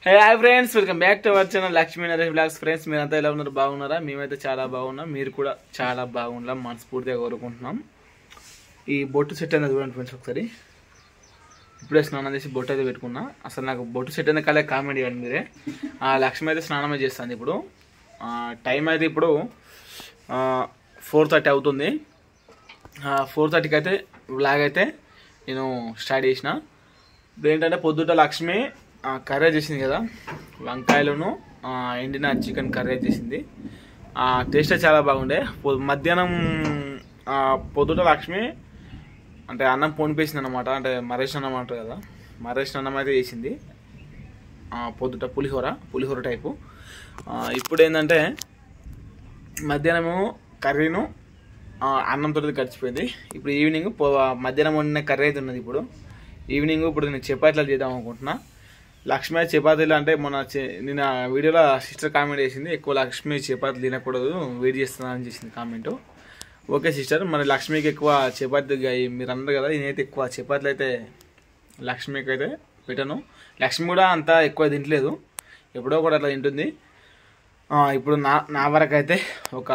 Hey hi friends, welcome back to our channel Lakshmi Naresh blogs. Friends, మీరంతా ఎలా ఉన్నారు? బాగున్నారా? మేమైతే చాలా బాగున్నాం. మీరు కూడా చాలా బాగున్నాం మనస్ఫూర్తిగా కోరుకుంటున్నాం. ఈ బొట్టు సెట్ అనేది చూడండి ఫ్రెండ్స్. ఒకసారి ఇప్పుడే స్నానం చేసి బొట్టు అయితే పెట్టుకున్నా. అసలు నాకు బొట్టు సెట్ అనేది కలే కామెంట్ చేయండి మీరే. లక్ష్మి అయితే స్నానమే చేస్తాను. ఇప్పుడు టైం అయితే ఇప్పుడు 4:30 అవుతుంది. 4:30కి అయితే వ్లాగ్ అయితే నేను స్టార్ట్ చేసిన. ఏంటంటే పొద్దుట లక్ష్మి కర్రీ చేసింది కదా, వంకాయలను ఎండిన చికెన్ కర్రీ చేసింది. టేస్ట్ చాలా బాగుండే. మధ్యాహ్నం పొద్దుట లక్ష్మి అంటే అన్నం పొనిపేసింది అనమాట. అంటే మరేష్ అన్నం అంటారు కదా, మరేష్ అన్నం అయితే చేసింది పొద్దుట. పులిహోర టైపు. ఇప్పుడు ఏంటంటే మధ్యాహ్నము కర్రీను అన్నంతో గడిచిపోయింది. ఇప్పుడు ఈవినింగ్ మధ్యాహ్నం వండిన కర్రీ అయితే ఉన్నది. ఇప్పుడు నేను చపాతీలు చేద్దాం అనుకుంటున్నా. లక్ష్మి చపాతీలు అంటే నిన్న వీడియోలో సిస్టర్ కామెంట్ చేసింది, ఎక్కువ లక్ష్మి చపాతీలు తినకూడదు, వెయిట్ చేస్తున్నానని చేసింది కామెంట్. ఓకే సిస్టర్, మరి లక్ష్మికి ఎక్కువ చపాతీ మీరు అన్నారు కదా, నేనైతే ఎక్కువ చపాతీలు అయితే లక్ష్మికి అయితే పెట్టను. లక్ష్మి కూడా అంత ఎక్కువ తింటలేదు, ఎప్పుడో కూడా అట్లా తింటుంది. ఇప్పుడు నా వరకు అయితే ఒక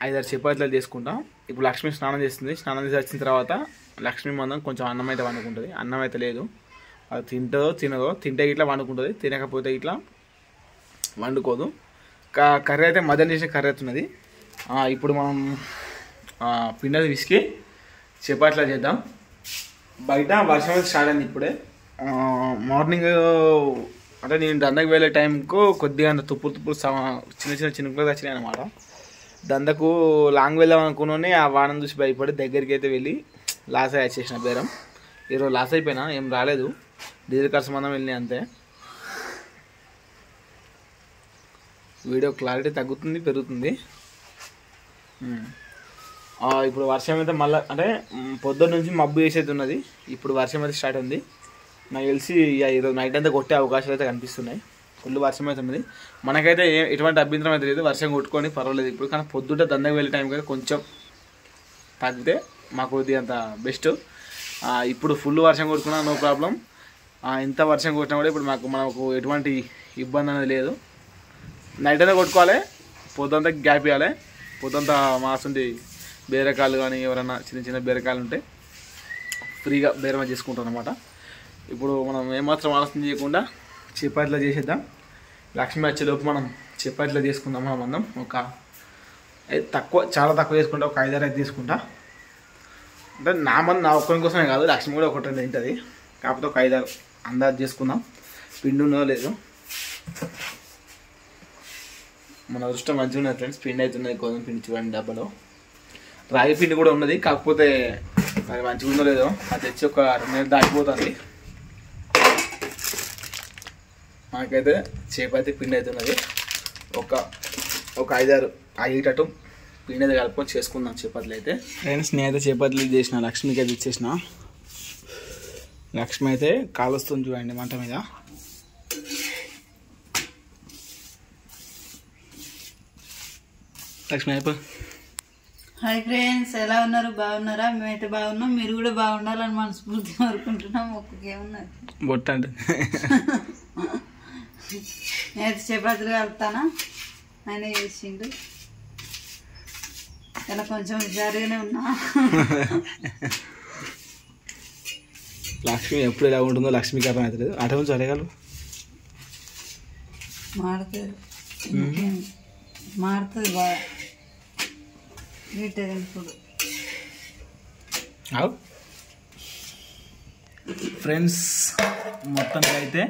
5-6 చపాతీలు చేసుకుంటాం. ఇప్పుడు లక్ష్మి స్నానం చేస్తుంది. స్నానం చేసి వచ్చిన తర్వాత లక్ష్మి మందం కొంచెం అన్నం అయితే వండుకుంటుంది. అన్నం అయితే లేదు, అది తినదో. తింటే ఇట్లా వండుకుంటుంది, తినకపోతే ఇట్లా వండుకోదు. కర్రీ అయితే మధ్యాహ్నం చేసిన కర్రీ అవుతున్నది. ఇప్పుడు మనం పిండి విసికి చపాతీలా చేద్దాం. బయట వర్షం అయితే స్టార్ట్ అయింది ఇప్పుడే. మార్నింగ్ అంటే నేను దందకు వెళ్ళే టైంకు కొద్దిగా తుప్పులు చిన్న చినుకులు వచ్చినాయి అనమాట. దందకు లాంగ్ వెళ్దాం అనుకుని ఆ వానం చూసి భయపడి దగ్గరికి అయితే వెళ్ళి లాస్ అయ్యి వచ్చేసిన బేరం. ఈరోజు లాస్ అయిపోయినా, ఏం రాలేదు, డీజిల్ ఖర్చు మనం వెళ్ళినాయి అంతే. వీడియో క్లారిటీ తగ్గుతుంది, పెరుగుతుంది. ఇప్పుడు వర్షం అయితే మళ్ళీ అంటే పొద్దున్న నుంచి మబ్బు వేసేది ఉన్నది. ఇప్పుడు వర్షం అయితే స్టార్ట్ ఉంది. నాకు తెలిసి ఈరోజు నైట్ అంతా కొట్టే అవకాశాలు అయితే కనిపిస్తున్నాయి. ఫుల్ వర్షం అయితే ఉన్నది. మనకైతే ఎటువంటి అభ్యంతరం అయితే లేదు, వర్షం కొట్టుకొని పర్వాలేదు ఇప్పుడు. కానీ పొద్దుట దందకు వెళ్ళే టైం కదా కొంచెం తగ్గితే మాకు ఇది అంత బెస్ట్. ఇప్పుడు ఫుల్ వర్షం కొట్టుకున్నా నో ప్రాబ్లం. ఇంత వర్షం కొట్టినా కూడా ఇప్పుడు మనకు ఎటువంటి ఇబ్బంది అనేది లేదు. నైట్ అయితే కొట్టుకోవాలి, పొద్దుంతా గ్యాప్ ఇవ్వాలి. పొద్దుంతా మాసుండి బీరకాయలు కానీ ఎవరైనా చిన్న బీరకాయలు ఉంటే ఫ్రీగా బేరమ చేసుకుంటాం అనమాట. ఇప్పుడు మనం ఏమాత్రం ఆలోచన చేయకుండా చపాతీలో చేసేద్దాం. లక్ష్మి వచ్చేలోపు మనం చపాతీలో చేసుకుందాం. మనం అందం చాలా తక్కువ చేసుకుంటా, ఒక 5-6 అయితే తీసుకుంటా. అంటే నా ఒక్కరి కోసమే కాదు, లక్ష్మి కూడా ఒకటి తింటుంది. కాకపోతే ఒక 5-6 అందాజు చేసుకుందాం. పిండి ఉన్నదో లేదు. మన అదృష్టం మంచిగా ఉన్నది ఫ్రెండ్స్, పిండి అయితే ఉన్నది. గోధుమ పిండి చూడండి డబ్బాలో. రాగి పిండి కూడా ఉన్నది, కాకపోతే అది మంచిగా ఉందో లేదో, అది తెచ్చి ఒక 2 నెలలు దాటిపోతుంది. మనకైతే చపాతీ పిండి అయితే ఉన్నది. ఒక 5-6 అయ్యేటట్టు పిండి అయితే కలుపుకొని చేసుకుందాం చపాతీలు అయితే. ఫ్రెండ్స్, నేనైతే చపాతీలు చేసిన, లక్ష్మికి అయితే ఇచ్చేసిన. లక్ష్మి అయితే కాలుస్తుంది చూడండి మంట మీద. లక్ష్మి అయిపో. హాయ్ ఫ్రెండ్స్, ఎలా ఉన్నారు? బాగున్నారా? మేమైతే బాగున్నాం, మీరు కూడా బాగుండాలని మనస్ఫూర్తిగా కోరుకుంటున్నాం. ఒక్కేమున్నది బొట్ట అంటే నేనైతే చపాతీలు కలుపుతానా, ఆయన చేసిండు. ఇలా కొంచెం హుషారుగానే ఉన్నా. లక్ష్మి ఎప్పుడు ఎలా ఉంటుందో లక్ష్మికి అర్థం అవుతలేదు. అటు నుంచి అడగాలి మారుతుంది బాగా వీటది ఇప్పుడు. ఫ్రెండ్స్, మొత్తంగా అయితే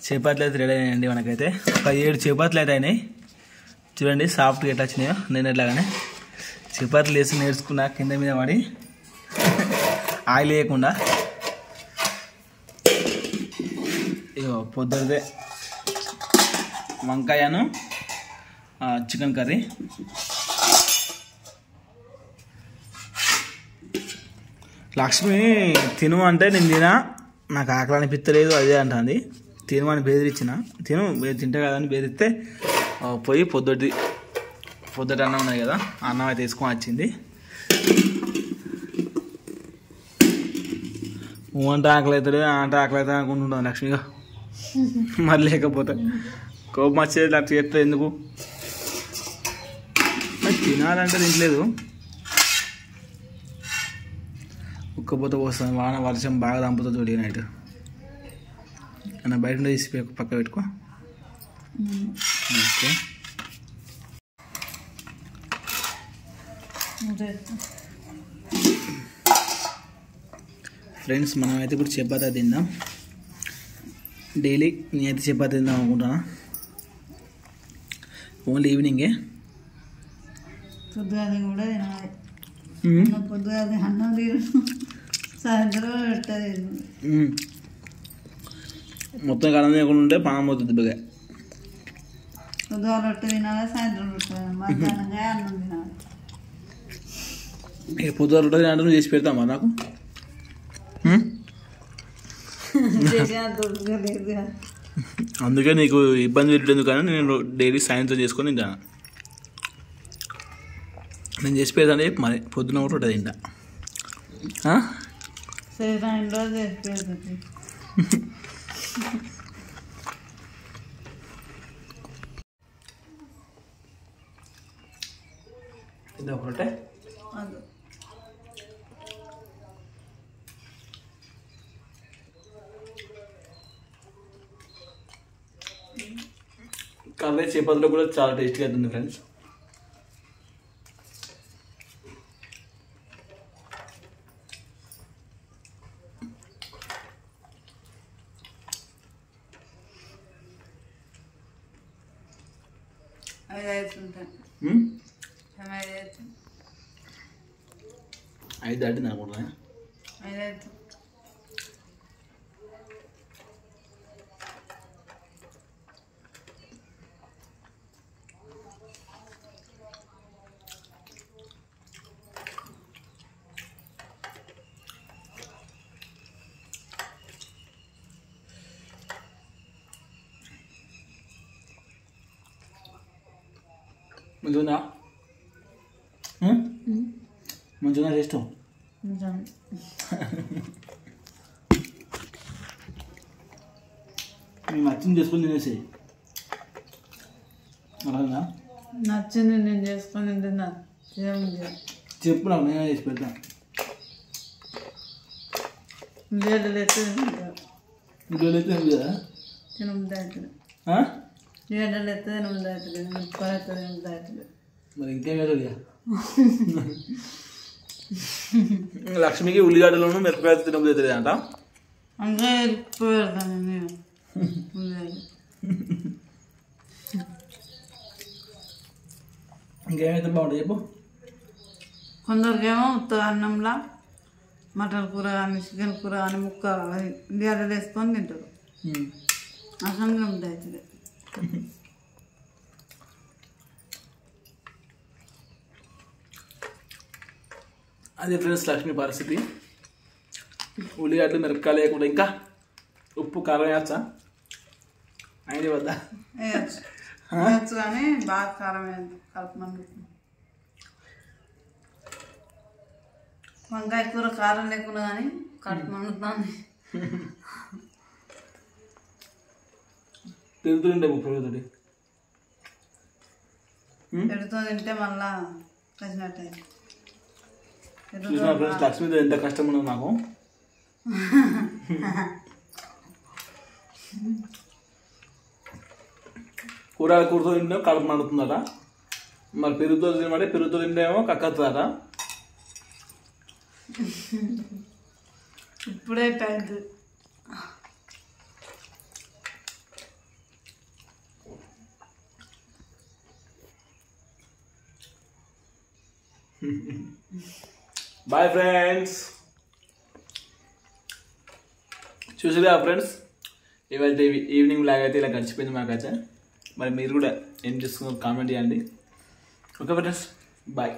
చపాతీలు అయితే రెడీ అయినాయండి. మనకైతే ఒక 7 చపాతీలు అయితే అయినాయి. చూడండి సాఫ్ట్గా ఎట్లా వచ్చినాయో. నేను ఎట్లాగానే చపాతీలు వేసి నేర్చుకున్నా, కింద మీద పడి ఆయిల్ వేయకుండా. ఇగో పొద్దుదే వంకాయను చికెన్ కర్రీ. లక్ష్మి తిను అంటే నేను నాకు ఆకలి అనిపించలేదు అదే అంటుంది. తిను అని బెదిరించిన, తింటే కదా అని బెదిరిస్తే పోయి పొద్దుట అన్నం ఉన్నది కదా, అన్నం అయితే తీసుకొని వచ్చింది. అంటే ఆకలి అవుతుంది, అంటే ఆకలి అవుతుంది అనుకుంటున్నాను లక్ష్మిగా. మరి లేకపోతే కోపం వచ్చేది నాకు చేస్తే ఎందుకు తినాలంటే తినలేదు. ఉక్కపోతే పోస్తాను, వాన వర్షం బాగా దంపుతుంది చూడు నైట్. అన్న బయట తీసి పక్క పెట్టుకో. ఓకే ఫ్రెండ్స్, మనమైతే ఇప్పుడు చపాతీ తిందాం. డైలీ నేనైతే చపాతీ తిందాం అనుకుంటున్నా. ఓన్లీ ఈవినింగే. పొద్దుగాది కూడా తినాలి. పొద్దుగాది అన్నం తిను, సాయంత్రం పెట్టదు. మొత్తం అన్నం తినకుండా ఉంటే పానం పోతుంది బాగా. పొద్దుగా రొట్టె తినాలి, సాయంత్రం రొట్టె తినాలి, మధ్యాహ్నంగా అన్నం తినాలి. పొద్దుగా రొట్టె తినాలంటే నువ్వు చేసి పెడతామా నాకు? అందుకే నీకు ఇబ్బంది పెట్టేందుకు కానీ నేను డైలీ సాయంత్రం చేసుకొని తింటాను. నేను చేసి పెడతాను చెప్పి మరి పొద్దున కూడా రొట్టె తింటా. ఇది ఒక రొట్టె కర్రీ చపాతీలో కూడా చాలా టేస్టీగా అవుతుంది ఫ్రెండ్స్. ఐదు దాటింది అనుకుంటున్నా. మంచిగా మంచిగా టేస్ట్. మేము నచ్చింది చేసుకొని తినేసి అలాగా. నచ్చింది నేను చేసుకొని తిన్నా. చెప్పు నాకు, నేనే చేసి పెడతాను. గడ్డలైతే గడ్డలైతే ఏం కదా తినముదాయట్లేదు. గడ్డలైతే తినముదాయట్లేదు, ముక్కలైతే తినముదాయట్లేదు. మరి ఇంకేం కదా. లక్ష్మికి ఉల్లిగడ్డలను మిరపకాయలు తినబోతుంది అంట. అంతే ఎక్కువ పెడతాను నేను ఉల్లిగడ్డ. ఇంకేమైతే బాగుంటుంది చెప్పు. కొందరికేమో ఉత్త అన్నంలా మటన్ కూర కానీ చికెన్ కూర కానీ ముక్క ఉల్లిగడ్డలు వేసుకొని తింటారు. అసలు తినముదాయట్లేదు. అదే ఫ్రెండ్స్ లక్ష్మి పరిస్థితి. ఉల్లిగడ్డలు మిరపకాయలు లేకుండా ఇంకా ఉప్పు కారం వేయచ్చా ఆయన వద్ద? వేయచ్చు కానీ బాగా కారం కలుపుమని. వంకాయ కూర కారం లేకుండా కానీ కలుపుమండుతుంది. పెరుగుతుండే పెరుగుతుంది. పెరుగుతో తింటే మళ్ళా కసినట్టు. చూసిన ఫ్రెండ్స్ లక్ష్మి ఎంత కష్టం ఉన్నది నాకు. కూరతో తింటేమో కడుపు మండుతుందట, మరి పెరుగుతో తినమంటే పెరుగుతో తింటేమో కక్కుతుందట. ఇప్పుడే పెద్ద బాయ్ ఫ్రెండ్స్. చూసిరా ఫ్రెండ్స్, ఇవాళ ఈవినింగ్ లాగా అయితే ఇలా గడిచిపోయింది మాకైతే. మరి మీరు కూడా ఏం చేస్తున్నారు కామెంట్ చేయండి. Okay friends, bye.